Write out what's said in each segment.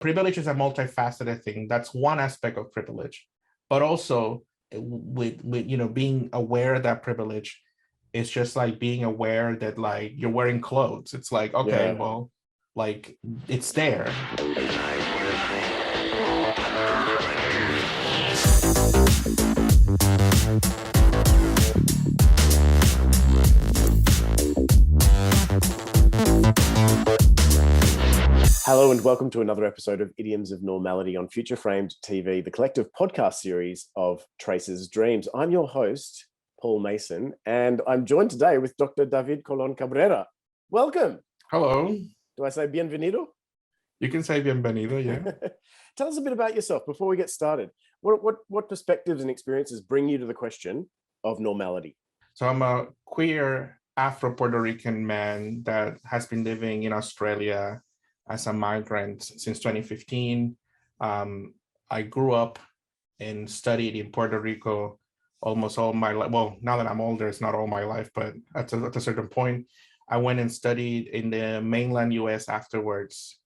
privilege is a multifaceted thing. That's one aspect of privilege, but also with being aware of that privilege, it's just like being aware that like you're wearing clothes. It's like, okay, well, like it's there. Hello and welcome to another episode of Idioms of Normality on Future Framed TV, the collective podcast series of Traces&Dreams. I'm your host, Paul Mason, and I'm joined today with Dr. David Colón-Cabrera. Welcome. Hello. Do I say bienvenido? You can say bienvenido, yeah. Tell us a bit about yourself before we get started. What perspectives and experiences bring you to the question of normality? So I'm a queer Afro-Puerto Rican man that has been living in Australia as a migrant since 2015. I grew up and studied in Puerto Rico almost all my life. Well, now that I'm older, it's not all my life, but at a certain point, I went and studied in the mainland US afterwards.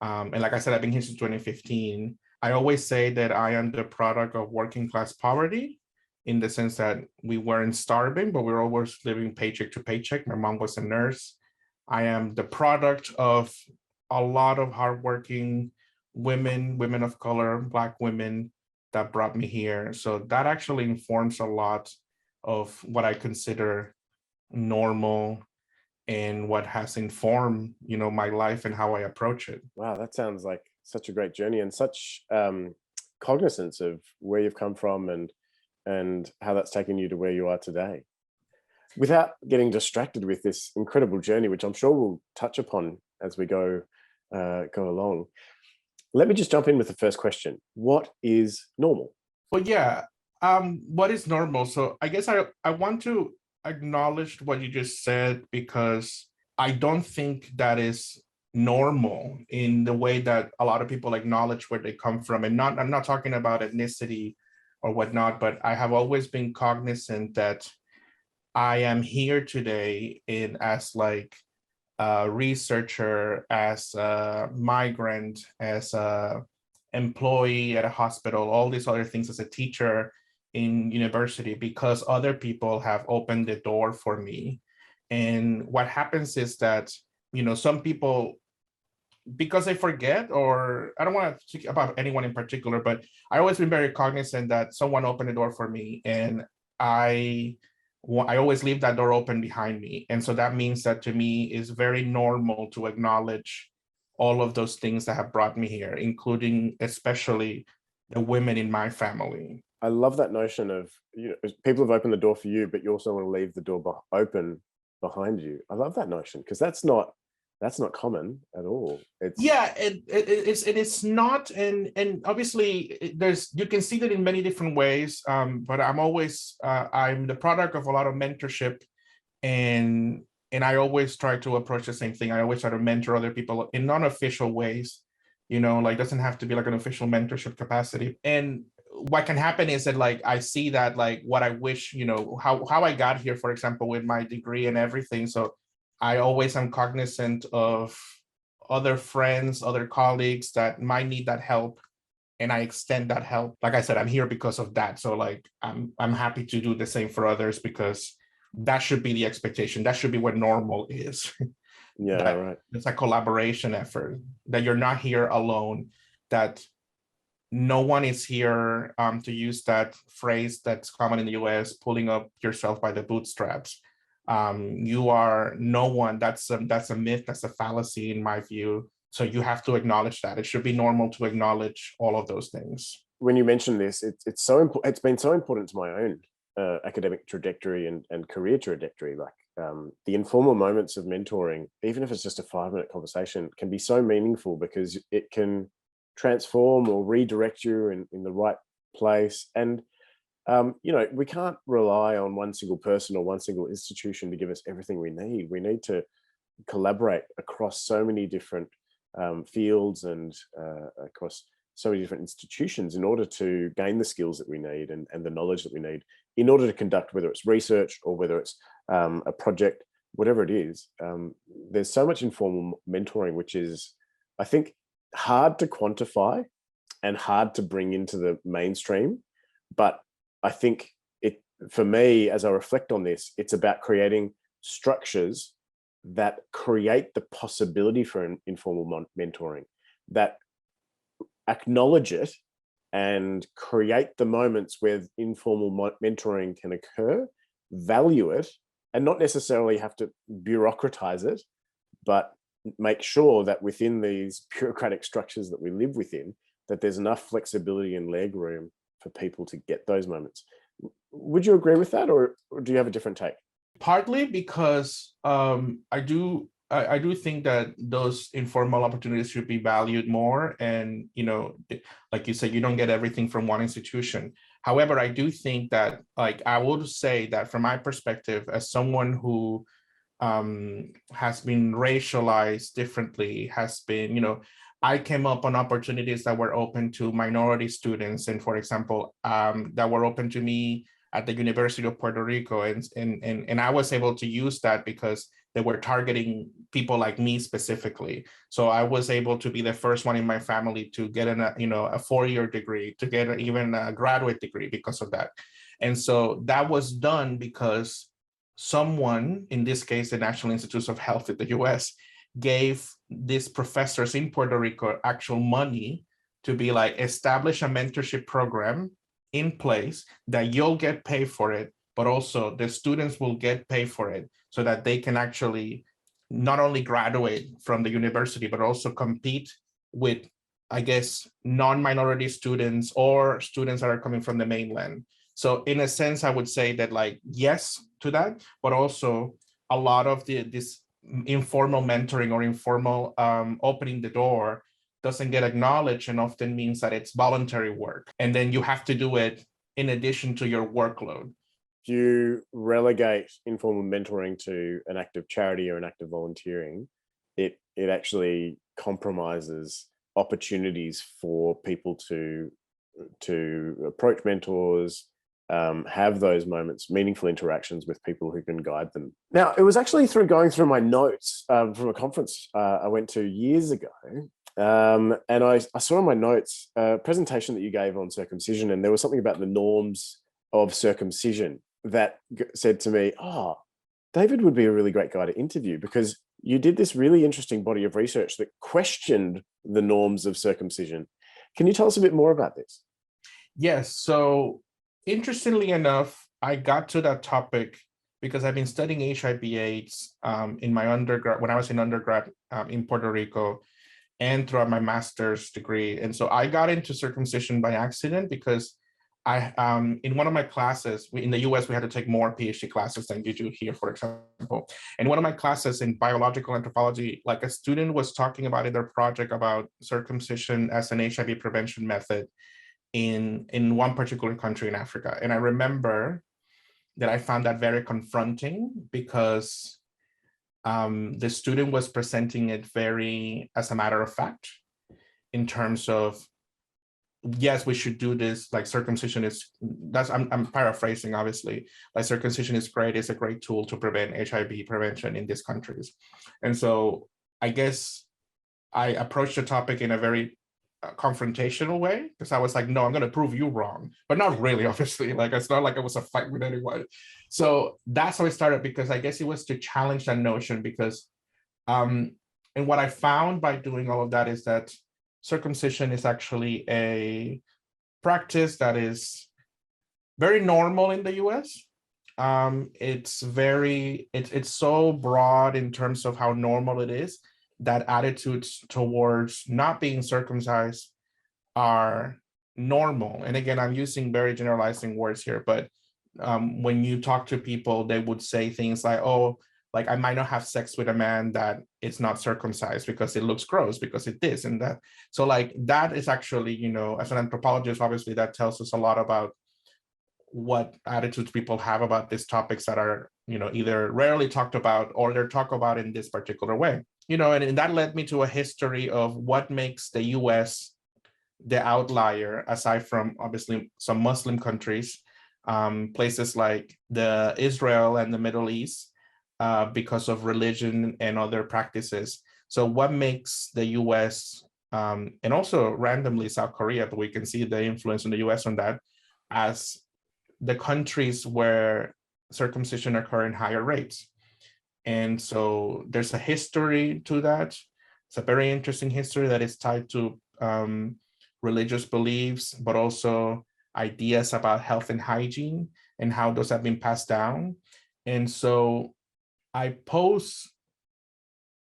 And like I said, I've been here since 2015. I always say that I am the product of working class poverty, in the sense that we weren't starving, but we were always living paycheck to paycheck. My mom was a nurse. I am the product of a lot of hardworking women of color, Black women that brought me here. So that actually informs a lot of what I consider normal and what has informed, my life and how I approach it. Wow, that sounds like such a great journey and such cognizance of where you've come from and how that's taken you to where you are today. Without getting distracted with this incredible journey, which I'm sure we'll touch upon as we go along, let me just jump in with the first question. What is normal? Well, yeah. What is normal? So I guess I want to acknowledge what you just said, because I don't think that is normal in the way that a lot of people acknowledge where they come from. And I'm not talking about ethnicity or whatnot, but I have always been cognizant that I am here today as like a researcher, as a migrant, as a employee at a hospital, all these other things, as a teacher in university, because other people have opened the door for me. And what happens is that, some people, because they forget, or I don't want to speak about anyone in particular, but I always been very cognizant that someone opened the door for me, and I always leave that door open behind me. And so that means that to me is very normal to acknowledge all of those things that have brought me here, including especially the women in my family. I love that notion of, people have opened the door for you, but you also want to leave the door open behind you. I love that notion, because that's not common at all. It's not, and obviously you can see that in many different ways. But I'm the product of a lot of mentorship, and I always try to approach the same thing. I always try to mentor other people in non-official ways, like doesn't have to be like an official mentorship capacity. And what can happen is that like I see that like what I wish, how I got here, for example, with my degree and everything. So I always am cognizant of other friends, other colleagues that might need that help, and I extend that help. Like I said, I'm here because of that. So like I'm happy to do the same for others, because that should be the expectation. That should be what normal is. Yeah, right. It's a collaboration effort, that you're not here alone, that no one is here, to use that phrase that's common in the US, pulling up yourself by the bootstraps. You are no one. That's a myth. That's a fallacy in my view. So you have to acknowledge that. It should be normal to acknowledge all of those things. When you mention this, it's so important. It's been so important to my own academic trajectory and career trajectory. Like the informal moments of mentoring, even if it's just a 5-minute conversation, can be so meaningful, because it can transform or redirect you in the right place. And we can't rely on one single person or one single institution to give us everything we need. We need to collaborate across so many different fields and across so many different institutions in order to gain the skills that we need and the knowledge that we need in order to conduct, whether it's research or whether it's a project, whatever it is. There's so much informal mentoring, which is, I think, hard to quantify and hard to bring into the mainstream. But I think for me, as I reflect on this, it's about creating structures that create the possibility for an informal mentoring, that acknowledge it and create the moments where informal mentoring can occur, value it, and not necessarily have to bureaucratize it, but make sure that within these bureaucratic structures that we live within, that there's enough flexibility and leg room for people to get those moments. Would you agree with that, or do you have a different take? Partly because I do think that those informal opportunities should be valued more. And, like you said, you don't get everything from one institution. However, I do think that, like, I would say that from my perspective, as someone who has been racialized differently, has been, I came up on opportunities that were open to minority students. And for example, that were open to me at the University of Puerto Rico. And I was able to use that because they were targeting people like me specifically. So I was able to be the first one in my family to get a 4-year degree, to get even a graduate degree because of that. And so that was done because someone, in this case, the National Institutes of Health in the US, gave these professors in Puerto Rico actual money to be like, establish a mentorship program in place that you'll get paid for it, but also the students will get paid for it so that they can actually not only graduate from the university, but also compete with, I guess, non-minority students or students that are coming from the mainland. So in a sense, I would say that, like, yes to that, but also a lot of this informal mentoring or informal opening the door doesn't get acknowledged, and often means that it's voluntary work. And then you have to do it in addition to your workload. If you relegate informal mentoring to an act of charity or an act of volunteering, it actually compromises opportunities for people to approach mentors, have those moments, meaningful interactions with people who can guide them. Now, it was actually through going through my notes from a conference I went to years ago, and I saw in my notes a presentation that you gave on circumcision, and there was something about the norms of circumcision that said to me, oh, David would be a really great guy to interview, because you did this really interesting body of research that questioned the norms of circumcision. Can you tell us a bit more about this? Yes. So interestingly enough, I got to that topic because I've been studying HIV/AIDS in my undergrad, when I was in undergrad in Puerto Rico, and throughout my master's degree. And so I got into circumcision by accident because in one of my classes, in the US, we had to take more PhD classes than you do here, for example. In one of my classes in biological anthropology, like, a student was talking about in their project about circumcision as an HIV prevention method in one particular country in Africa. And I remember that I found that very confronting because the student was presenting it very as a matter of fact, in terms of, yes, we should do this. Like, circumcision is, I'm paraphrasing, obviously, like, circumcision is great. It's a great tool to prevent HIV prevention in these countries. And so I guess I approached the topic in a very confrontational way, because I was like, no, I'm going to prove you wrong, but not really, obviously. Like, it's not like it was a fight with anyone. So that's how it started, because I guess it was to challenge that notion, because and what I found by doing all of that is that circumcision is actually a practice that is very normal in the US. It's so broad in terms of how normal it is, that attitudes towards not being circumcised are normal. And again, I'm using very generalizing words here, but when you talk to people, they would say things like, oh, like, I might not have sex with a man that is not circumcised because it looks gross, because it is and that. So, like, that is actually, as an anthropologist, obviously that tells us a lot about what attitudes people have about these topics that are, either rarely talked about, or they're talked about in this particular way. And that led me to a history of what makes the US the outlier, aside from obviously some Muslim countries, places like the Israel and the Middle East, because of religion and other practices. So what makes the US and also randomly South Korea, but we can see the influence in the US on that as the countries where circumcision occur in higher rates. And so there's a history to that. It's a very interesting history that is tied to religious beliefs, but also ideas about health and hygiene and how those have been passed down. And so I pose,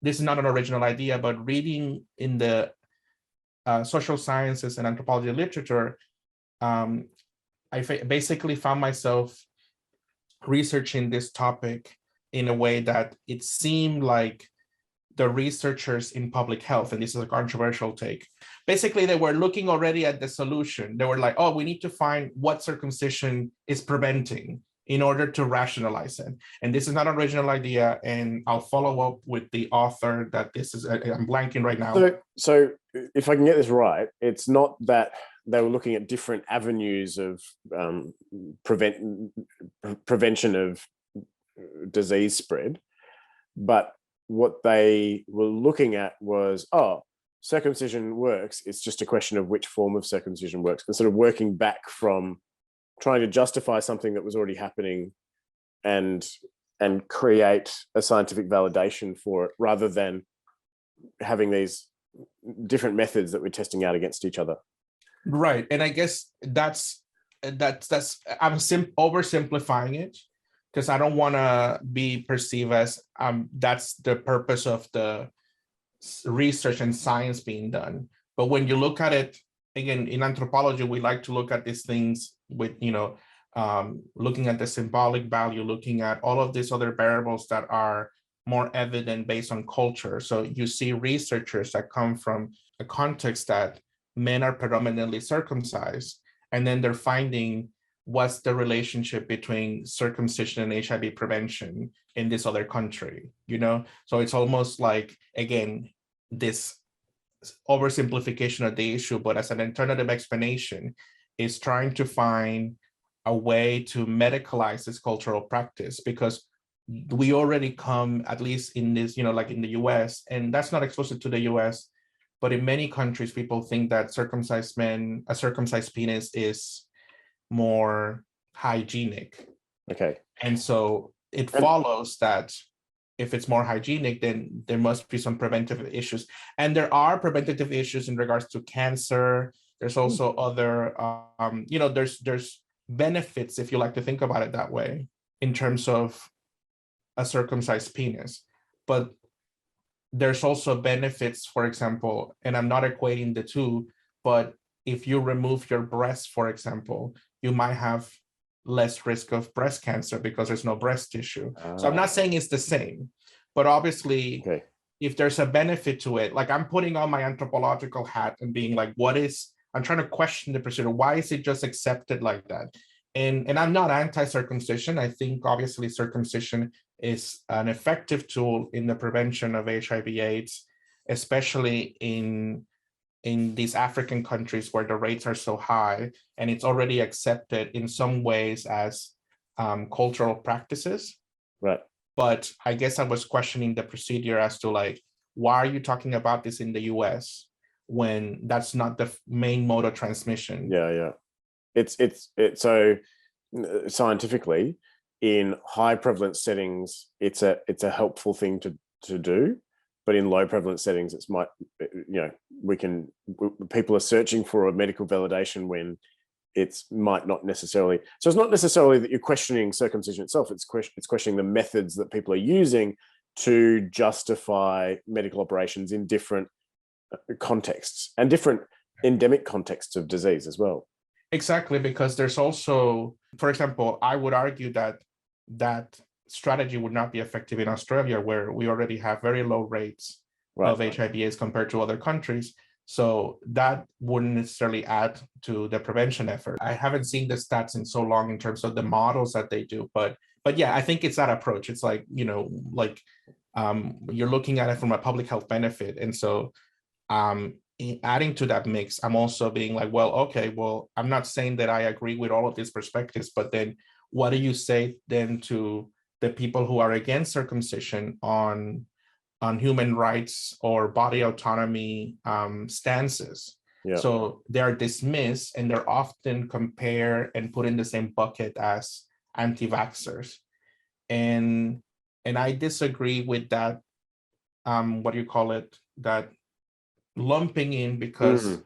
this is not an original idea, but reading in the social sciences and anthropology literature, I basically found myself researching this topic in a way that it seemed like the researchers in public health, and this is a controversial take, basically they were looking already at the solution. They were like, oh, we need to find what circumcision is preventing in order to rationalize it. And this is not an original idea, and I'll follow up with the author that this is, I'm blanking right now. So if I can get this right, it's not that they were looking at different avenues of prevention of disease spread, but what they were looking at was, oh, circumcision works. It's just a question of which form of circumcision works, and sort of working back from trying to justify something that was already happening and create a scientific validation for it, rather than having these different methods that we're testing out against each other. Right. And I guess that's I'm oversimplifying it, because I don't want to be perceived as that's the purpose of the research and science being done. But when you look at it, again, in anthropology, we like to look at these things with, looking at the symbolic value, looking at all of these other variables that are more evident based on culture. So you see researchers that come from a context that men are predominantly circumcised, and then they're finding what's the relationship between circumcision and HIV prevention in this other country, So it's almost like, again, this oversimplification of the issue, but as an alternative explanation, is trying to find a way to medicalize this cultural practice, because we already come, at least in this, like in the US, and that's not exclusive to the US, but in many countries, people think that a circumcised penis is more hygienic. Okay. And so it follows that if it's more hygienic, then there must be some preventive issues. And there are preventative issues in regards to cancer. There's also other, there's benefits, if you like to think about it that way, in terms of a circumcised penis. But there's also benefits, for example, and I'm not equating the two, but if you remove your breast, for example, you might have less risk of breast cancer because there's no breast tissue. So I'm not saying it's the same, but obviously, if there's a benefit to it, like I'm putting on my anthropological hat and being like, I'm trying to question the procedure. Why is it just accepted like that? And I'm not anti-circumcision. I think obviously circumcision is an effective tool in the prevention of HIV/AIDS, especially in these African countries where the rates are so high, and it's already accepted in some ways as cultural practices. Right. But I guess I was questioning the procedure as to like, why are you talking about this in the US when that's not the main mode of transmission? Yeah. It's so scientifically, in high prevalence settings, it's a helpful thing to do, but in low prevalence settings, people are searching for a medical validation when it's might not necessarily. So it's not necessarily that you're questioning circumcision itself. It's questioning the methods that people are using to justify medical operations in different contexts and different endemic contexts of disease as well. Exactly, because there's also, for example, I would argue that strategy would not be effective in Australia, where we already have very low rates of HIV/AIDS compared to other countries. So that wouldn't necessarily add to the prevention effort. I haven't seen the stats in so long in terms of the models that they do, but yeah, I think it's that approach. It's like, you're looking at it from a public health benefit. And so adding to that mix, I'm also being like, I'm not saying that I agree with all of these perspectives, but then what do you say then to the people who are against circumcision on human rights or body autonomy stances. Yeah. So they're dismissed and they're often compared and put in the same bucket as anti-vaxxers. And I disagree with that, what do you call it, that lumping in, because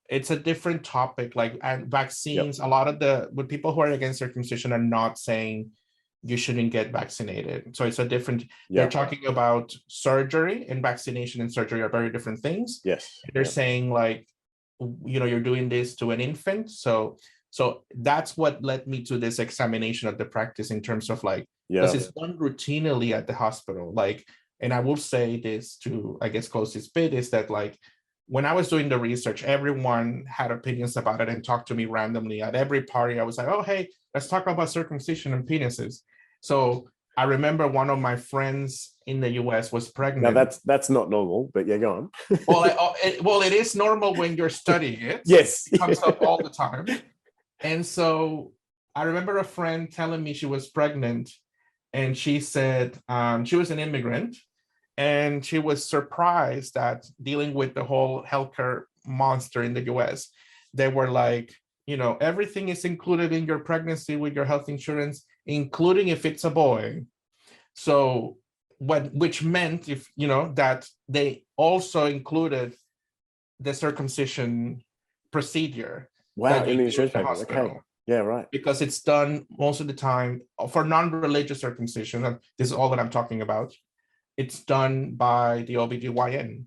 it's a different topic. Like, and vaccines, a lot of the people who are against circumcision are not saying you shouldn't get vaccinated. So it's a different, they're talking about surgery, and vaccination and surgery are very different things. Yes. They're saying like, you're doing this to an infant. So that's what led me to this examination of the practice in terms of like, because it's done routinely at the hospital. Like, and I will say this to, I guess, close this bit, is that like, when I was doing the research, everyone had opinions about it and talked to me randomly at every party. I was like, oh, hey, let's talk about circumcision and penises. So I remember one of my friends in the US was pregnant. Now that's not normal, but yeah, go on. Well, it is normal when you're studying it. Yes. It comes up all the time. And so I remember a friend telling me she was pregnant, and she said she was an immigrant, and she was surprised that dealing with the whole healthcare monster in the US, they were like, everything is included in your pregnancy with your health insurance, including if it's a boy. So which meant that they also included the circumcision procedure. Wow, in the insurance package. Okay. Yeah, right. Because it's done most of the time for non-religious circumcision. And this is all that I'm talking about. It's done by the OBGYN.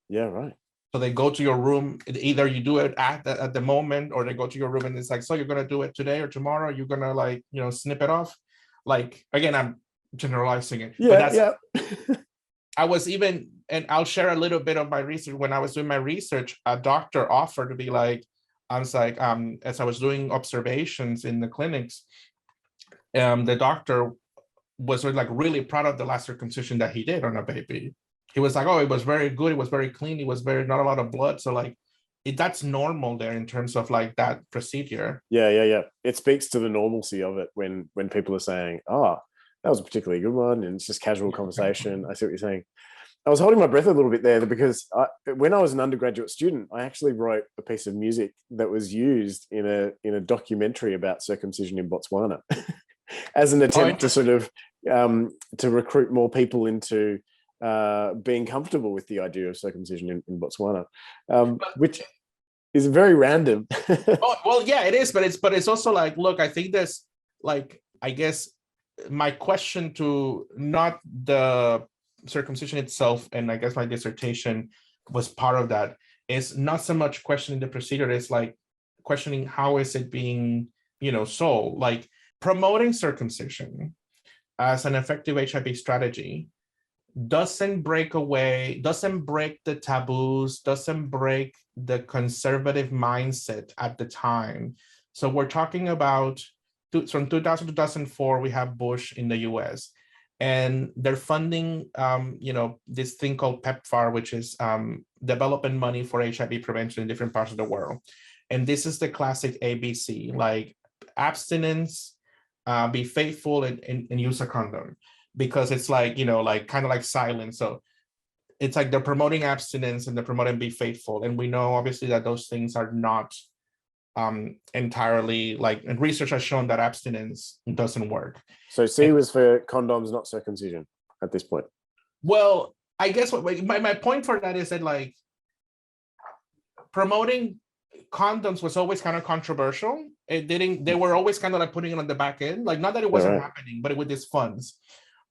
Yeah, right. So they go to your room. Either you do it at the moment, or they go to your room and it's like, so you're going to do it today or tomorrow? You're going to snip it off? Like, again, I'm generalizing it. Yeah. I was even, and I'll share a little bit of my research. When I was doing my research, a doctor offered to be like, I was like, as I was doing observations in the clinics, the doctor was like really proud of the last circumcision that he did on a baby. He was like, oh, it was very good. It was very clean. It was not a lot of blood. So like, that's normal there in terms of like that procedure. Yeah. It speaks to the normalcy of it when people are saying, oh, that was a particularly good one, and it's just casual conversation. I see what you're saying. I was holding my breath a little bit there because when I was an undergraduate student, I actually wrote a piece of music that was used in a documentary about circumcision in Botswana as an attempt to sort of to recruit more people into being comfortable with the idea of circumcision in Botswana, which is very random. Well, yeah, it is, but it's also like, look, I think there's like, I guess my question to not the circumcision itself, and I guess my dissertation was part of that, is not so much questioning the procedure, it's like questioning how is it being sold. Like, promoting circumcision as an effective HIV strategy doesn't break the taboos, doesn't break the conservative mindset at the time. So we're talking about from 2000 to 2004, we have Bush in the US, and they're funding this thing called PEPFAR, which is development money for HIV prevention in different parts of the world. And this is the classic ABC, like abstinence, be faithful, and use a condom, because it's like, like kind of like silence. So it's like they're promoting abstinence and they're promoting be faithful. And we know obviously that those things are not entirely, like, and research has shown that abstinence doesn't work. So C was for condoms, not circumcision at this point. Well, I guess my point for that is that like promoting condoms was always kind of controversial. They were always kind of like putting it on the back end, like not that it wasn't happening, but with these funds.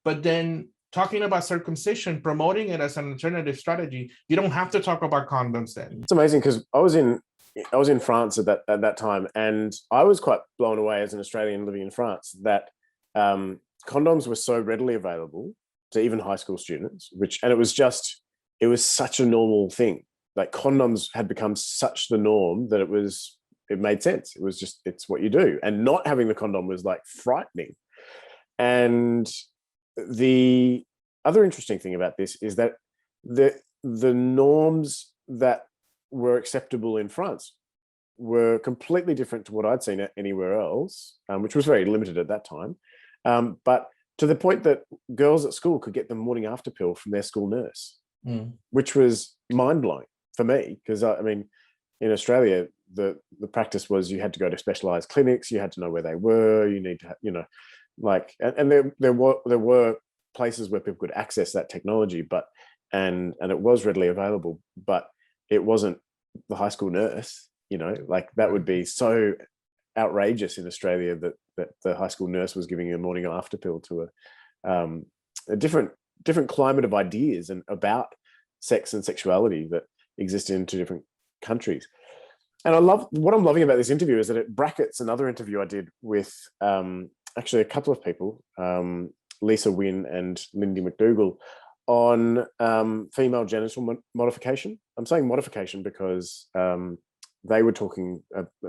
But then talking about circumcision, promoting it as an alternative strategy, you don't have to talk about condoms then. It's amazing because I was in France at that time, and I was quite blown away as an Australian living in France that condoms were so readily available to even high school students, and it was such a normal thing. Like, condoms had become such the norm that it made sense. It's what you do. And not having the condom was like frightening. And the other interesting thing about this is that the norms that were acceptable in France were completely different to what I'd seen anywhere else, which was very limited at that time. But to the point that girls at school could get the morning after pill from their school nurse, which was mind-blowing for me, because I mean, in Australia, the practice was you had to go to specialized clinics, you had to know where they were, you need to, like, and there were places where people could access that technology, but and it was readily available, but it wasn't the high school nurse, like that would be so outrageous in Australia that the high school nurse was giving a morning after pill to a different climate of ideas and about sex and sexuality that exist in two different countries. And what I'm loving about this interview is that it brackets another interview I did with actually a couple of people, Lisa Wynn and Lindy McDougall, on female genital modification. I'm saying modification because they were talking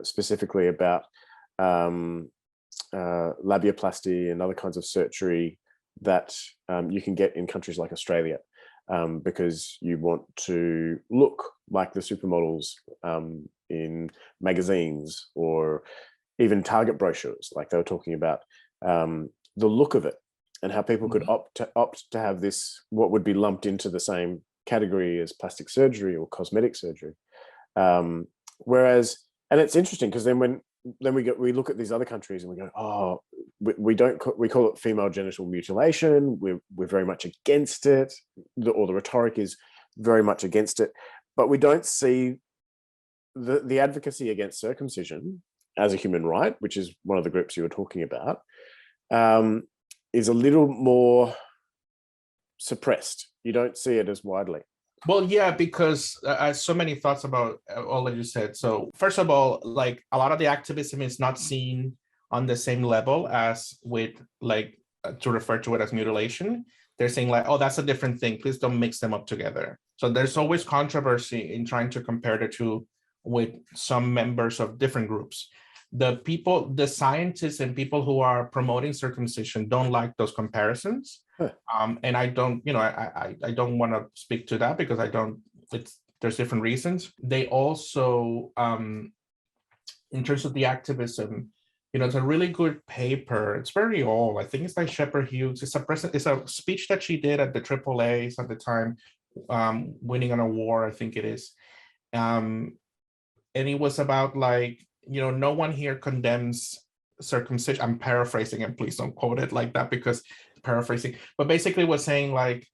specifically about labiaplasty and other kinds of surgery that you can get in countries like Australia, because you want to look like the supermodels in magazines or even Target brochures. Like they were talking about the look of it and how people could opt to have this, what would be lumped into the same category as plastic surgery or cosmetic surgery. Whereas, and it's interesting because then we look at these other countries and we go, oh, we call it female genital mutilation. We're very much against it, or the rhetoric is very much against it, but we don't see the advocacy against circumcision as a human right, which is one of the groups you were talking about, is a little more suppressed. You don't see it as widely. Well, yeah, because so many thoughts about all that you said. So first of all, like a lot of the activism is not seen on the same level as with like to refer to it as mutilation. They're saying like, oh, that's a different thing. Please don't mix them up together. So there's always controversy in trying to compare the two with some members of different groups. The scientists and people who are promoting circumcision don't like those comparisons. And I don't, I don't want to speak to that because there's different reasons. They also, in terms of the activism, it's a really good paper. It's very old. I think it's by Shepherd Hughes. It's a speech that she did at the AAAs at the time, winning an award, I think it is. And it was about like, no one here condemns circumcision. I'm paraphrasing, and please don't quote it like that because paraphrasing, but basically was saying like,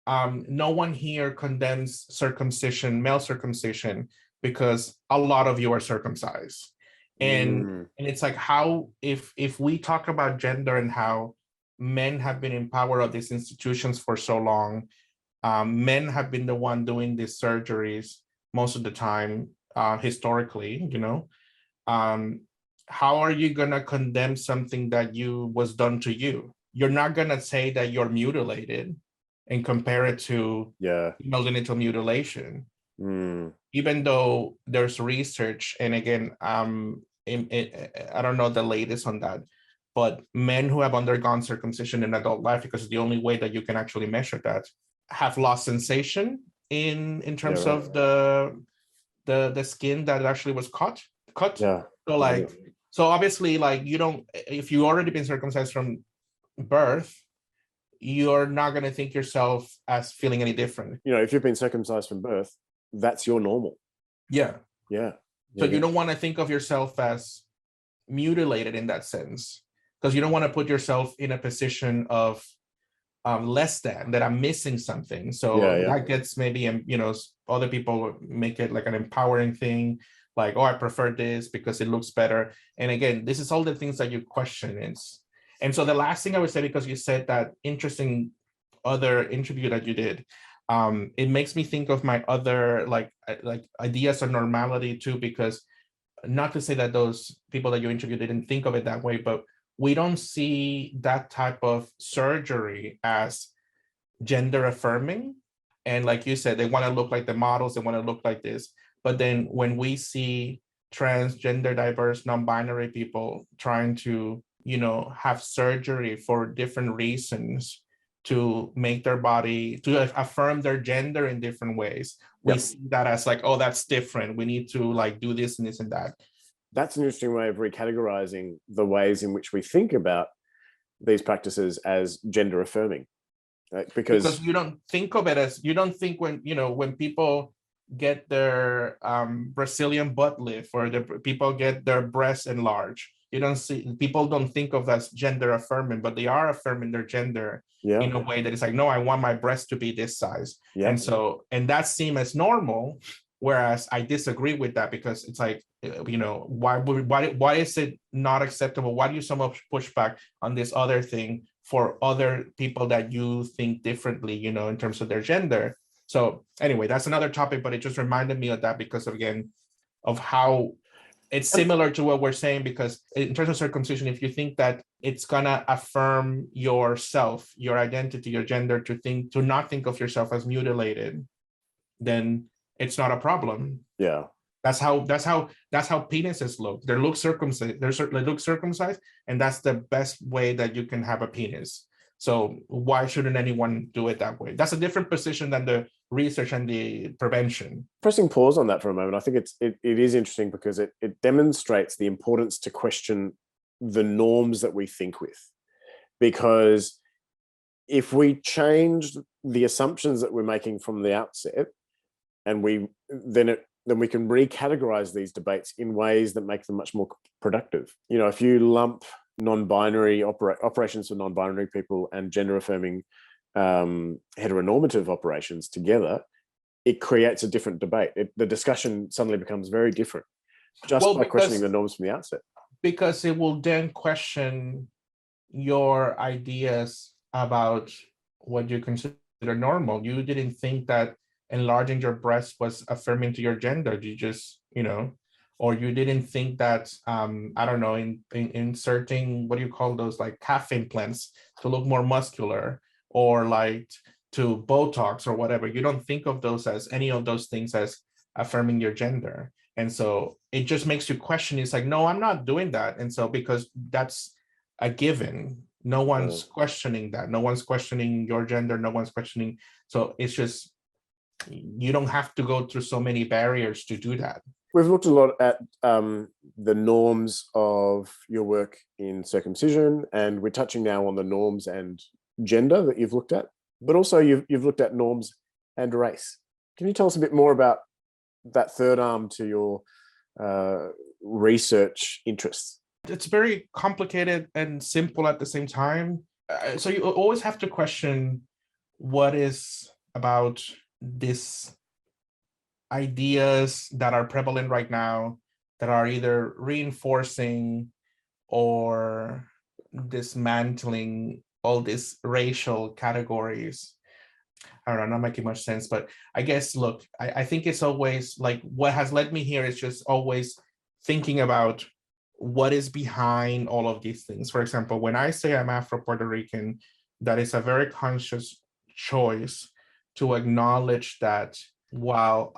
no one here condemns circumcision, male circumcision, because a lot of you are circumcised. And it's like how, if we talk about gender and how men have been in power of these institutions for so long, men have been the one doing these surgeries most of the time, historically, how are you going to condemn something that was done to you? You're not going to say that you're mutilated and compare it to female genital mutilation, even though there's research. And again, I don't know the latest on that, but men who have undergone circumcision in adult life, because it's the only way that you can actually measure that, have lost sensation in terms of the skin that actually was cut. Yeah. So obviously, like, if you already been circumcised from birth, you're not going to think yourself as feeling any different. If you've been circumcised from birth, that's your normal. Yeah. So you don't want to think of yourself as mutilated in that sense, because you don't want to put yourself in a position of less than, that I'm missing something. So that gets maybe, other people make it like an empowering thing. Like, oh, I prefer this because it looks better. And again, this is all the things that you question. And so the last thing I would say, because you said that interesting other interview that you did, it makes me think of my other like ideas of normality too, because not to say that those people that you interviewed didn't think of it that way, but we don't see that type of surgery as gender affirming. And like you said, they want to look like the models, they want to look like this. But then when we see transgender, diverse, non-binary people trying to, have surgery for different reasons to make their body, to affirm their gender in different ways, we see that as like, oh, that's different. We need to like do this and this and that. That's an interesting way of recategorizing the ways in which we think about these practices as gender affirming, because you don't think of it as, you don't think when, when people get their Brazilian butt lift, or the people get their breasts enlarged, people don't think of that as gender affirming, but they are affirming their gender in a way that it's like, no, I want my breast to be this size. And so, and that seems as normal, whereas I disagree with that, because it's like, why is it not acceptable? Why do you so much pushback on this other thing for other people that you think differently, in terms of their gender? So anyway, that's another topic, but it just reminded me of that because, again, of how it's similar to what we're saying, because in terms of circumcision, if you think that it's gonna affirm yourself, your identity, your gender, to not think of yourself as mutilated, then it's not a problem. Yeah. That's how penises look. They look circumcised, and that's the best way that you can have a penis. So why shouldn't anyone do it that way? That's a different position than the research and the prevention. Pressing pause on that for a moment, I think it is interesting because it demonstrates the importance to question the norms that we think with. Because if we change the assumptions that we're making from the outset, and then we can recategorize these debates in ways that make them much more productive. If you lump non-binary operations for non-binary people and gender affirming heteronormative operations together, it creates a different debate. The discussion suddenly becomes very different by questioning the norms from the outset. Because it will then question your ideas about what you consider normal. You didn't think that enlarging your breast was affirming to your gender. You just, or you didn't think that, I don't know, in inserting, what do you call those, like calf implants to look more muscular, or like to Botox or whatever. You don't think of those as any of those things as affirming your gender. And so it just makes you question. It's like, no, I'm not doing that. And so, because that's a given, no one's questioning that. No one's questioning your gender. No one's questioning. So it's just, you don't have to go through so many barriers to do that. We've looked a lot at the norms of your work in circumcision, and we're touching now on the norms and gender that you've looked at, but also you've looked at norms and race. Can you tell us a bit more about that third arm to your research interests? It's very complicated and simple at the same time. So you always have to question what is about these ideas that are prevalent right now that are either reinforcing or dismantling all these racial categories. I don't know, not making much sense, but I guess, look, I think it's always like, what has led me here is just always thinking about what is behind all of these things. For example, when I say I'm Afro-Puerto Rican, that is a very conscious choice to acknowledge that while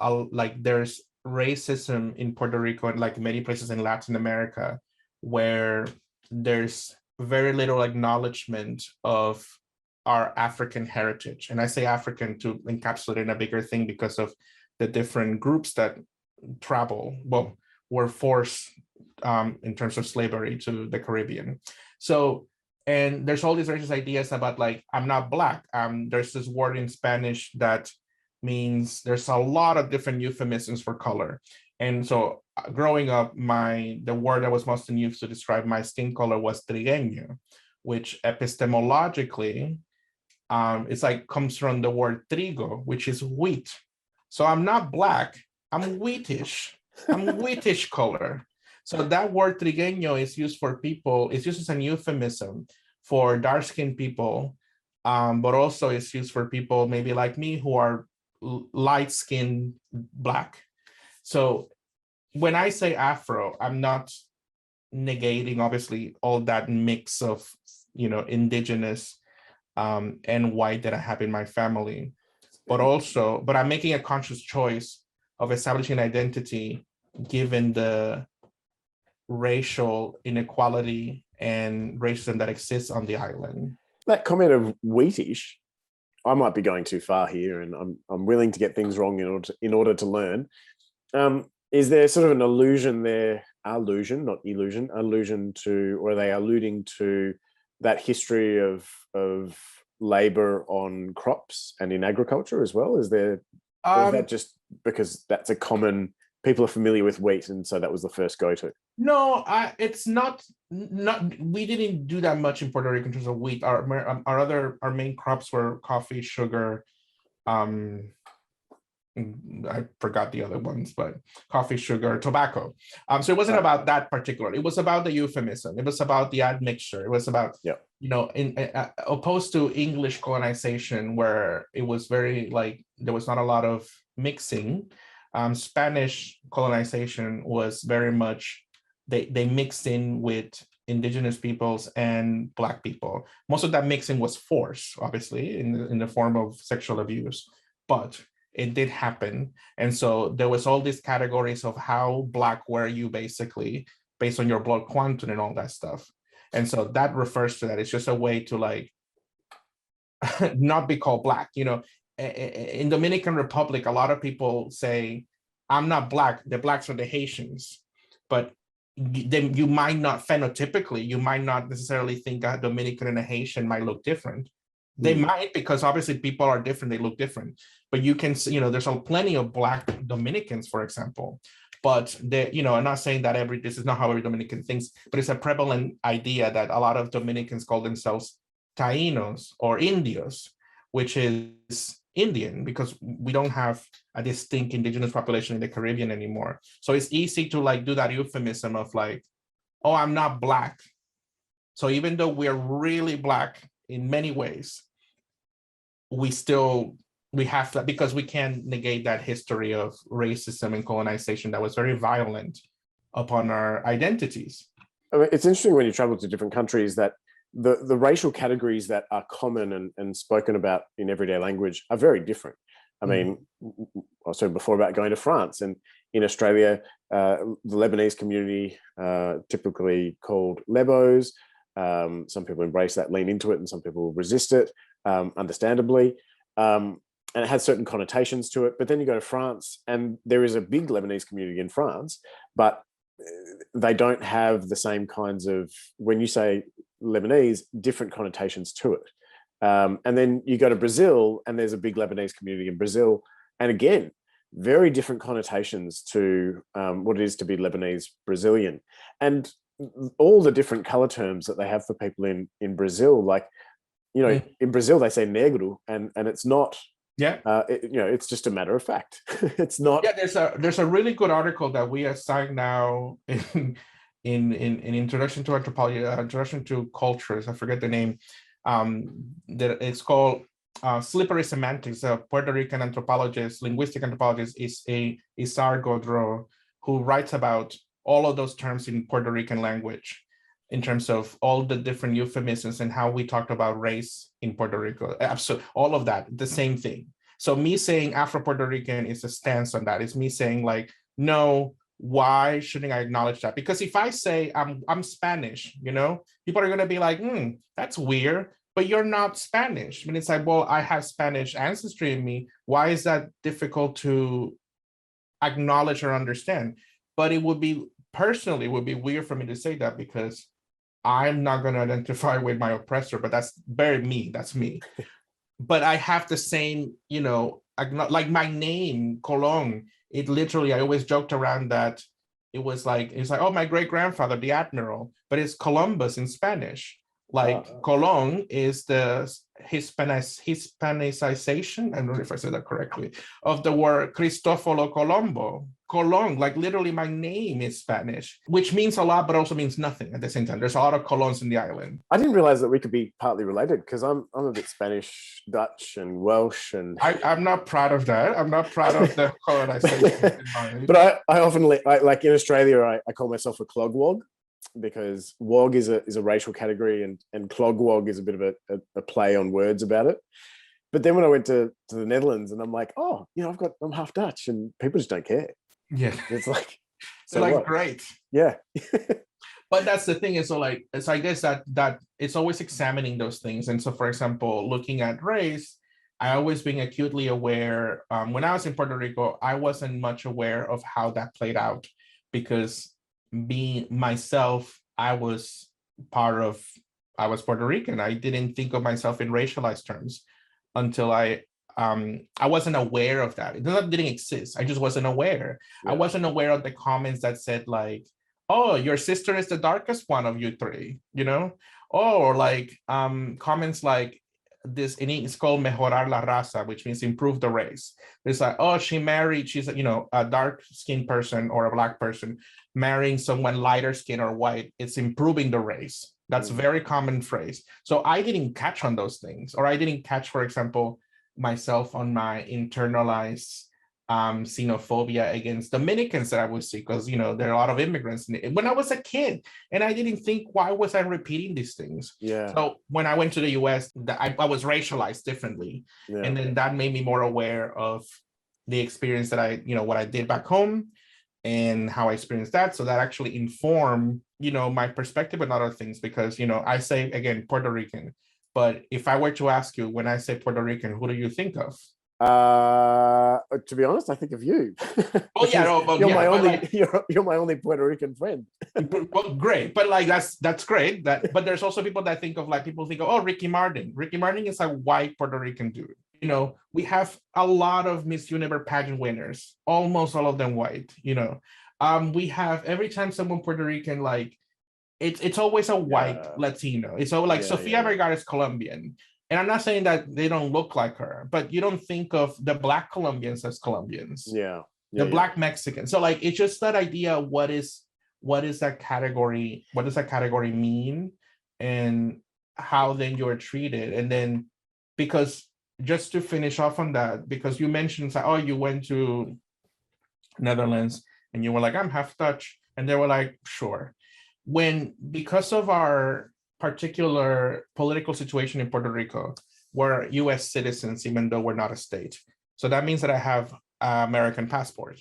there's racism in Puerto Rico and like many places in Latin America, where there's very little acknowledgement of our African heritage. And I say African to encapsulate in a bigger thing because of the different groups that were forced in terms of slavery to the Caribbean. So, and there's all these racist ideas about like, I'm not Black. There's this word in Spanish that means there's a lot of different euphemisms for color. And so growing up, the word that was most used to describe my skin color was trigueño, which epistemologically, it's like comes from the word trigo, which is wheat. So I'm not Black, I'm wheatish. I'm wheatish color. So that word trigueño is used for people, it's used as an euphemism for dark-skinned people, but also it's used for people maybe like me who are light-skinned Black. So when I say Afro, I'm not negating, obviously, all that mix of, indigenous and white that I have in my family, but I'm making a conscious choice of establishing identity given the racial inequality and racism that exists on the island. That comment of wheatish, I might be going too far here, and I'm willing to get things wrong in order to learn. Is there sort of an allusion there, allusion, not illusion, allusion to, or are they alluding to that history of labor on crops and in agriculture as well? Is there, or is that just because that's a common, people are familiar with wheat and so that was the first go-to? No, it's not. We didn't do that much in Puerto Rico in terms of wheat. Our main crops were coffee, sugar. I forgot the other ones, but coffee, sugar, tobacco. So it wasn't about that particular. It was about the euphemism. It was about the admixture. It was about, in opposed to English colonization, where it was very like there was not a lot of mixing. Spanish colonization was very much they mixed in with indigenous peoples and Black people. Most of that mixing was forced, obviously, in the form of sexual abuse, but it did happen. And so there was all these categories of how Black were you, basically, based on your blood quantum and all that stuff. And so that refers to that. It's just a way to like not be called Black. In Dominican Republic, a lot of people say, I'm not Black, the Blacks are the Haitians. But then you might not, phenotypically, you might not necessarily think a Dominican and a Haitian might look different. They might, because obviously people are different, they look different. But you can see, there's plenty of Black Dominicans, for example. But I'm not saying that this is not how every Dominican thinks, but it's a prevalent idea that a lot of Dominicans call themselves Taínos or Indios, which is Indian, because we don't have a distinct indigenous population in the Caribbean anymore. So it's easy to like do that euphemism of like, oh, I'm not Black. So even though we're really Black in many ways, we have that, because we can't negate that history of racism and colonization that was very violent upon our identities. I mean, it's interesting when you travel to different countries that the racial categories that are common and spoken about in everyday language are very different. I mean, I said before about going to France, and in Australia, the Lebanese community, typically called Lebos. Some people embrace that, lean into it, and some people resist it, understandably. And it has certain connotations to it. But then you go to France, and there is a big Lebanese community in France, but they don't have the same kinds of, when you say Lebanese, different connotations to it. And then you go to Brazil, and there's a big Lebanese community in Brazil. And again, very different connotations to what it is to be Lebanese Brazilian. And all the different color terms that they have for people in Brazil, like, in Brazil, they say negro, and it's not, it's just a matter of fact. It's not. Yeah, there's a really good article that we assign now in Introduction to Anthropology, Introduction to Cultures. I forget the name. That it's called Slippery Semantics. A Puerto Rican anthropologist, linguistic anthropologist, is Isar Godreau, who writes about all of those terms in Puerto Rican language, in terms of all the different euphemisms and how we talked about race in Puerto Rico. Absolutely, all of that, the same thing. So me saying Afro-Puerto Rican is a stance on that. It's me saying like, no, why shouldn't I acknowledge that? Because if I say I'm Spanish, people are going to be like, that's weird, but you're not Spanish. I mean, it's like, well, I have Spanish ancestry in me. Why is that difficult to acknowledge or understand? But it would be weird for me to say that, because I'm not going to identify with my oppressor, but that's very me. That's me. But I have the same, like my name, Colón. It literally, I always joked around that it's like, oh, my great grandfather, the admiral, but it's Columbus in Spanish. Like Colón is the Hispanicization, I don't know if I said that correctly, of the word Cristoforo Colombo. Colón, like literally my name is Spanish, which means a lot, but also means nothing at the same time. There's a lot of Colons in the island. I didn't realize that we could be partly related, because I'm a bit Spanish, Dutch, and Welsh, and I'm not proud of that. I'm not proud of the colonization. But I often, like in Australia, I call myself a clogwog, because wog is a racial category, and clogwog is a bit of a play on words about it. But then when I went to the Netherlands, and I'm like, oh, I'm half Dutch, and people just don't care. Yeah, it's like, so like, what? Great. Yeah. But that's the thing, is so I guess that it's always examining those things. And so, for example, looking at race, I always being acutely aware. When I was in Puerto Rico, I wasn't much aware of how that played out, because being myself, I was part of I was Puerto Rican. I didn't think of myself in racialized terms until I wasn't aware of that. It didn't exist. I just wasn't aware. I wasn't aware of the comments that said like, "Oh, your sister is the darkest one of you three," you know, or like comments like this. And it's called mejorar la raza, which means improve the race. It's like, oh, she's a dark skinned person or a black person marrying someone lighter skin or white. It's improving the race. That's a very common phrase. So I didn't catch on those things, or I didn't catch, for example, myself on my internalized xenophobia against Dominicans that I would see, because there are a lot of immigrants when I was a kid, and I didn't think, why was I repeating these things? Yeah. So when I went to the US, I was racialized differently, and then that made me more aware of the experience that what I did back home and how I experienced that. So that actually informed my perspective on other things, because I say again Puerto Rican, but if I were to ask you, when I say Puerto Rican, who do you think of? To be honest, I think of you. Oh yeah, no, but you're my only you're my only Puerto Rican friend. Well, great, but like that's great. But there's also people that think of, like, people think of, oh, Ricky Martin. Ricky Martin is a white Puerto Rican dude. We have a lot of Miss Universe pageant winners, almost all of them white. We have, every time someone Puerto Rican, like it's always a white Latino. It's all like Sofia Vergara is Colombian. And I'm not saying that they don't look like her, but you don't think of the Black Colombians as Colombians. The Black Mexicans. So like, it's just that idea. What is that category? What does that category mean? And how then you're treated? And then, because just to finish off on that, because you mentioned, oh, you went to Netherlands and you were like, I'm half Dutch. And they were like, sure. Because of our particular political situation in Puerto Rico, we're US citizens, even though we're not a state. So that means that I have an American passport.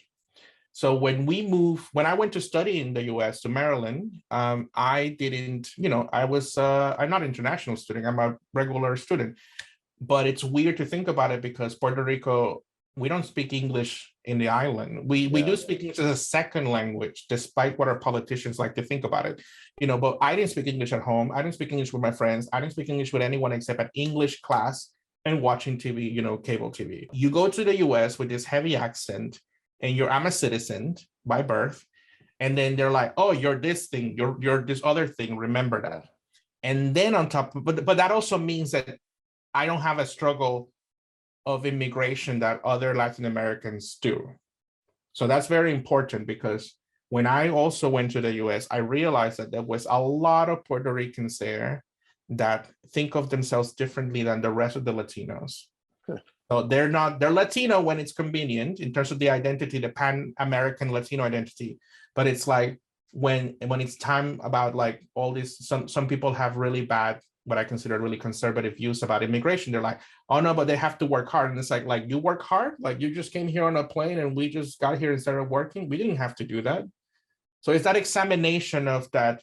So when I went to study in the US to Maryland, I didn't, I'm not an international student, I'm a regular student. But it's weird to think about it, because Puerto Rico, we don't speak English in the island. We do speak English as a second language, despite what our politicians like to think about it. But I didn't speak English at home. I didn't speak English with my friends. I didn't speak English with anyone except at English class and watching TV, cable TV. You go to the US with this heavy accent, and I'm a citizen by birth. And then they're like, oh, you're this thing, you're this other thing, remember that. And then on top, but that also means that I don't have a struggle of immigration that other Latin Americans do. So that's very important, because when I also went to the US, I realized that there was a lot of Puerto Ricans there that think of themselves differently than the rest of the Latinos. So they're Latino when it's convenient in terms of the identity, the Pan-American Latino identity. But it's like when it's time about like all this, some people have really bad, what I consider really conservative views about immigration. They're like, oh no, but they have to work hard. And it's like you work hard? Like you just came here on a plane and we just got here and started working? We didn't have to do that. So it's that examination of that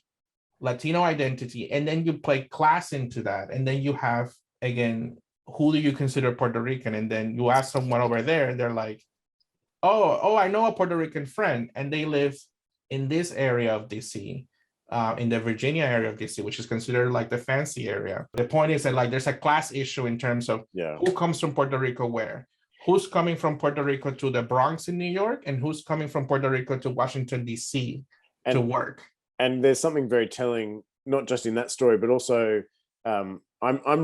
Latino identity. And then you play class into that. And then you have, again, who do you consider Puerto Rican? And then you ask someone over there and they're like, oh, I know a Puerto Rican friend, and they live in this area of DC. In the Virginia area of DC, which is considered like the fancy area. The point is that like there's a class issue in terms of who comes from Puerto Rico where, who's coming from Puerto Rico to the Bronx in New York, and who's coming from Puerto Rico to Washington, DC to work. And there's something very telling, not just in that story, but also I'm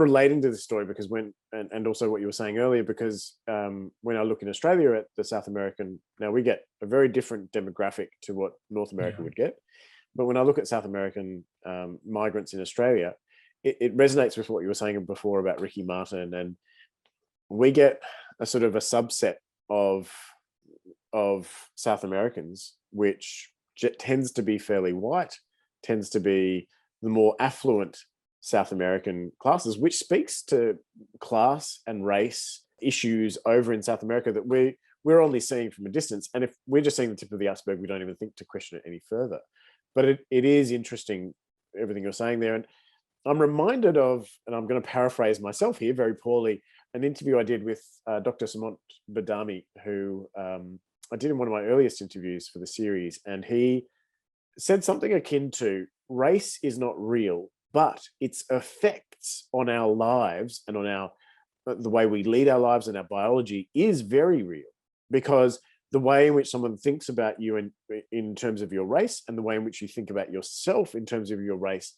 relating to this story because and also what you were saying earlier, because when I look in Australia at the South American, now we get a very different demographic to what North America would get. But when I look at South American migrants in Australia, it resonates with what you were saying before about Ricky Martin, and we get a sort of a subset of South Americans, which tends to be fairly white, tends to be the more affluent South American classes, which speaks to class and race issues over in South America that we're only seeing from a distance. And if we're just seeing the tip of the iceberg, we don't even think to question it any further. But it is interesting, everything you're saying there. And I'm reminded of, and I'm going to paraphrase myself here very poorly, an interview I did with Dr. Samant Badami, who I did in one of my earliest interviews for the series. And he said something akin to, race is not real, but its effects on our lives and on the way we lead our lives and our biology is very real, because the way in which someone thinks about you in terms of your race, and the way in which you think about yourself in terms of your race,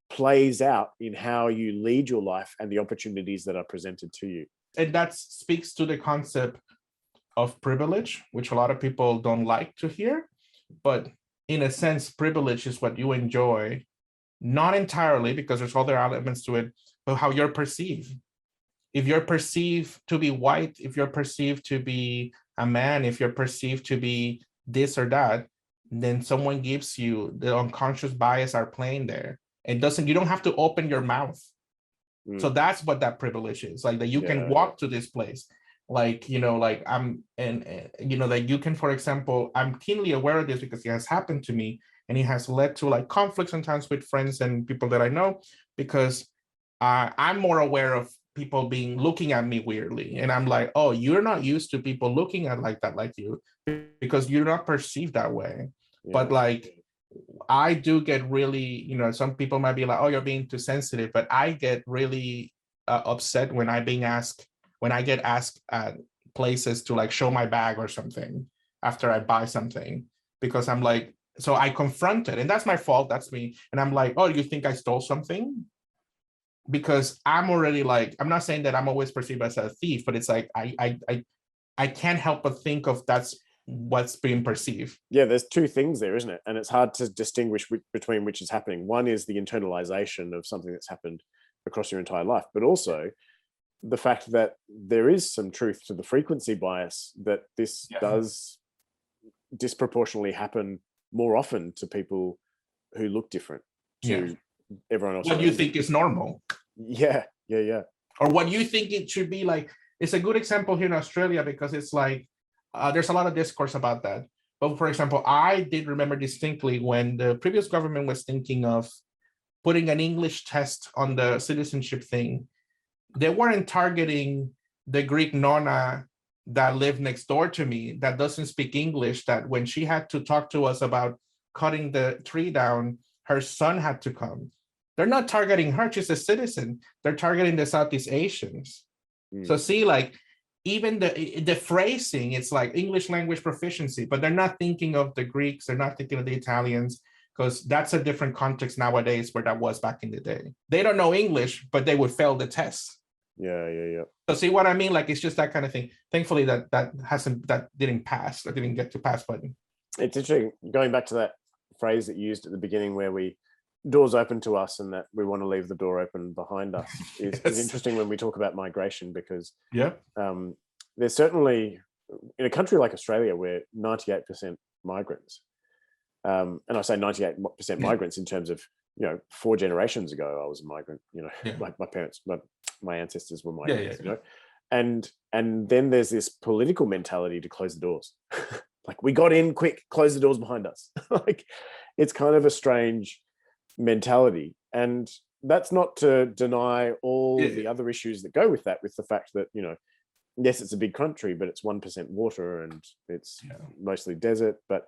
plays out in how you lead your life and the opportunities that are presented to you. And that speaks to the concept of privilege, which a lot of people don't like to hear. But in a sense, privilege is what you enjoy, not entirely, because there's other elements to it, but how you're perceived. If you're perceived to be white, if you're perceived to be a man, if you're perceived to be this or that, then someone gives you, the unconscious bias are playing there. It doesn't, you don't have to open your mouth. So that's what that privilege is, like that you can walk to this place. Like, you know, like you know, that you can, for example, I'm keenly aware of this because it has happened to me, and it has led to like conflicts sometimes with friends and people that I know, because I'm more aware of people looking at me weirdly. And I'm like, oh, you're not used to people looking at like that, like you, because you're not perceived that way. Yeah. But like, I do get really, you know, some people might be like, oh, you're being too sensitive, but I get really upset when I get asked at places to like show my bag or something after I buy something, because I'm like, so I confront it, and that's my fault, that's me. And I'm like, oh, you think I stole something? Because I'm already like, I'm not saying that I'm always perceived as a thief, but it's like, I can't help but think of that's what's being perceived. Yeah, there's two things there, isn't it? And it's hard to distinguish between which is happening. One is the internalization of something that's happened across your entire life, but also the fact that there is some truth to the frequency bias, that this does disproportionately happen more often to people who look different to everyone else. What do you think is normal? Yeah. Or what you think it should be like. It's a good example here in Australia, because it's like, there's a lot of discourse about that. But for example, I did remember distinctly when the previous government was thinking of putting an English test on the citizenship thing, they weren't targeting the Greek nonna that lived next door to me that doesn't speak English, that when she had to talk to us about cutting the tree down, her son had to come. They're not targeting her, she's a citizen. They're targeting the Southeast Asians. So see, like, even the phrasing, it's like English language proficiency, but they're not thinking of the Greeks, they're not thinking of the Italians, because that's a different context nowadays where that was back in the day. They don't know English, but they would fail the test. Yeah. So see what I mean? Like, it's just that kind of thing. Thankfully, that didn't pass, or didn't get to pass button. It's interesting, going back to that phrase that you used at the beginning, where doors open to us and that we want to leave the door open behind us, is interesting when we talk about migration, because there's certainly, in a country like Australia, we're 98% migrants. And I say 98% migrants in terms of, 4 generations ago, I was a migrant, like my parents, my ancestors were migrants, and then there's this political mentality to close the doors. Like, we got in quick, close the doors behind us. Like, it's kind of a strange mentality. And that's not to deny all the other issues that go with that, with the fact that, yes, it's a big country, but it's 1% water and it's mostly desert. But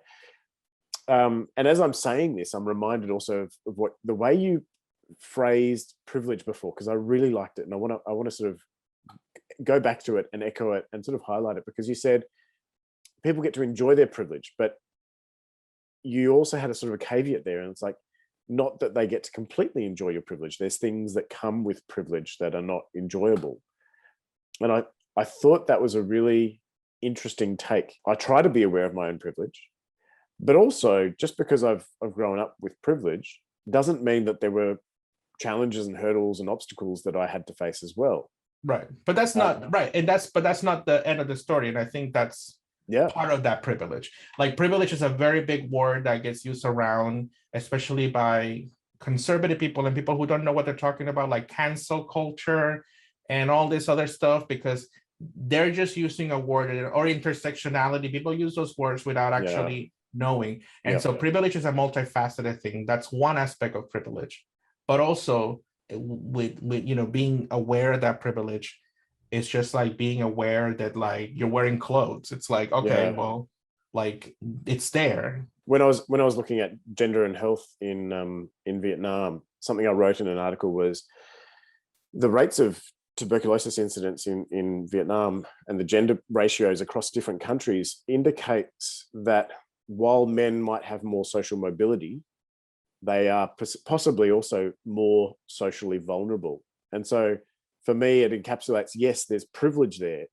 and as I'm saying this, I'm reminded also of what the way you phrased privilege before, because I really liked it, and I want to sort of go back to it and echo it and sort of highlight it, because you said people get to enjoy their privilege, but you also had a sort of a caveat there, and it's like, not that they get to completely enjoy your privilege. There's things that come with privilege that are not enjoyable. And I thought that was a really interesting take. I try to be aware of my own privilege, but also, just because I've grown up with privilege doesn't mean that there were challenges and hurdles and obstacles that I had to face as well. Right. But that's not right. And that's not the end of the story. And I think that's part of that privilege. Like, privilege is a very big word that gets used around, especially by conservative people and people who don't know what they're talking about, like cancel culture and all this other stuff, because they're just using a word, or intersectionality. People use those words without actually knowing. And so privilege is a multifaceted thing. That's one aspect of privilege. But also with being aware of that privilege, it's just like being aware that, like, you're wearing clothes. It's like, okay, well, like, it's there. When I was looking at gender and health in Vietnam, something I wrote in an article was the rates of tuberculosis incidence in Vietnam and the gender ratios across different countries indicates that while men might have more social mobility, they are possibly also more socially vulnerable. And so for me, it encapsulates, yes, there's privilege there,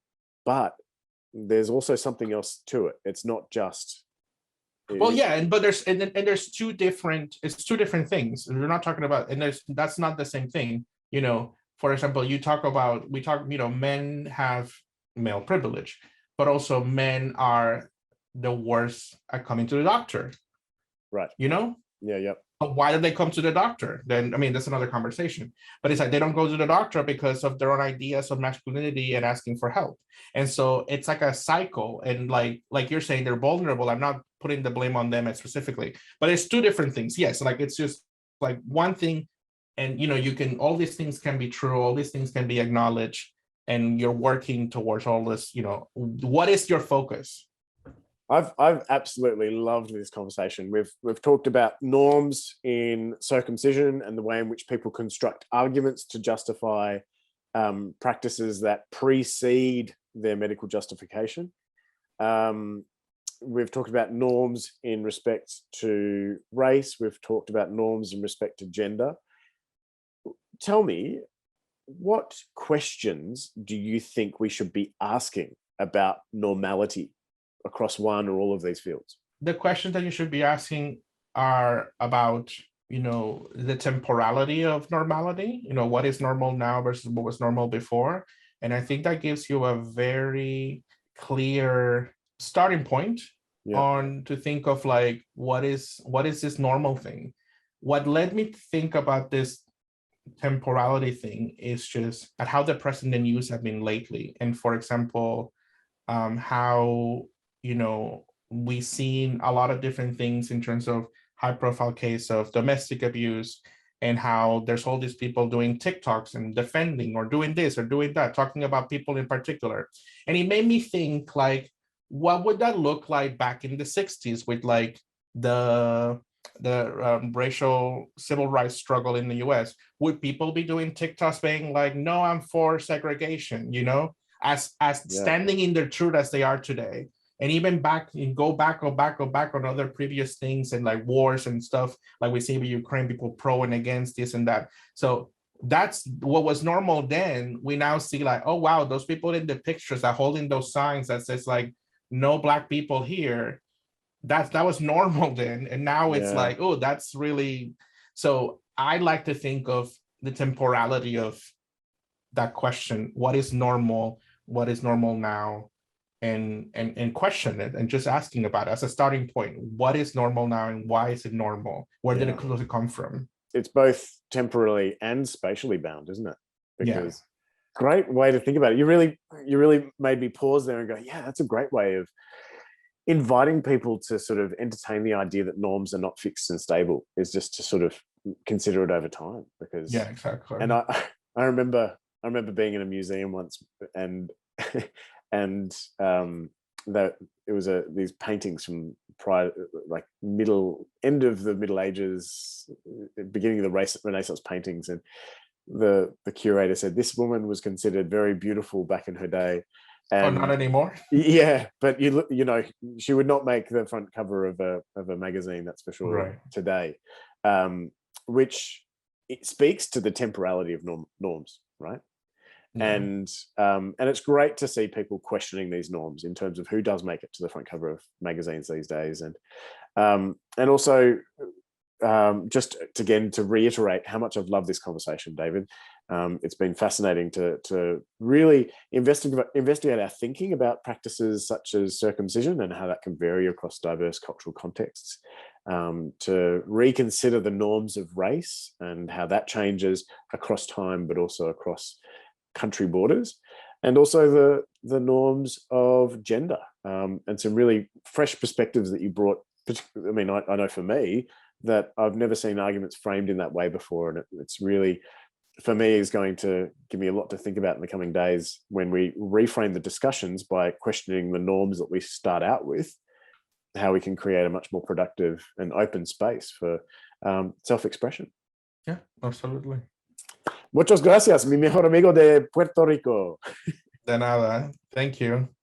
but there's also something else to it. It's not just. Well, yeah, but there's two different, it's two different things. We're not talking about, and that's not the same thing. For example, men have male privilege, but also men are the worst at coming to the doctor. Right. Yeah. Yep. But why do they come to the doctor? Then, I mean, that's another conversation. But it's like they don't go to the doctor because of their own ideas of masculinity and asking for help. And so it's like a cycle. And like you're saying, they're vulnerable. I'm not putting the blame on them specifically, but it's two different things. Yes, like it's just like one thing. And you can, all these things can be true, all these things can be acknowledged, and you're working towards all this. What is your focus? I've absolutely loved this conversation. We've talked about norms in circumcision and the way in which people construct arguments to justify practices that precede their medical justification. We've talked about norms in respect to race. We've talked about norms in respect to gender. Tell me, what questions do you think we should be asking about normality across one or all of these fields? The questions that you should be asking are about, the temporality of normality, what is normal now versus what was normal before. And I think that gives you a very clear starting point on to think of like, what is this normal thing? What led me to think about this temporality thing is just at how depressing the news have been lately. And for example, how, we've seen a lot of different things in terms of high profile case of domestic abuse, and how there's all these people doing TikToks and defending or doing this or doing that, talking about people in particular. And it made me think like, what would that look like back in the 60s with like the racial civil rights struggle in the US? Would people be doing TikToks being like, no, I'm for segregation, as standing in their truth as they are today? And even go back on other previous things and like wars and stuff, like we see with Ukraine, people pro and against this and that. So that's what was normal then. We now see like, oh wow, those people in the pictures are holding those signs that says like, no Black people here. That was normal then. And now it's like, oh, that's really. So I like to think of the temporality of that question. What is normal? What is normal now? And question it and just asking about it as a starting point. What is normal now and why is it normal? Where did it come from? It's both temporally and spatially bound, isn't it? Because great way to think about it. You really made me pause there and go, yeah, that's a great way of inviting people to sort of entertain the idea that norms are not fixed and stable, is just to sort of consider it over time. Because exactly. And I remember being in a museum once and that it was these paintings from prior, like end of the Middle Ages, beginning of the Renaissance paintings, and the curator said this woman was considered very beautiful back in her day. And not anymore. Yeah, but she would not make the front cover of a magazine, that's for sure, today. Which it speaks to the temporality of norms, right? And it's great to see people questioning these norms in terms of who does make it to the front cover of magazines these days, and also just again to reiterate how much I've loved this conversation, David. It's been fascinating to really investigate our thinking about practices such as circumcision and how that can vary across diverse cultural contexts, to reconsider the norms of race and how that changes across time, but also across country borders, and also the norms of gender, and some really fresh perspectives that you brought. I mean, I know for me that I've never seen arguments framed in that way before, and it's really, for me, is going to give me a lot to think about in the coming days when we reframe the discussions by questioning the norms that we start out with, how we can create a much more productive and open space for self-expression. Yeah, absolutely. Muchas gracias, mi mejor amigo de Puerto Rico. De nada. Thank you.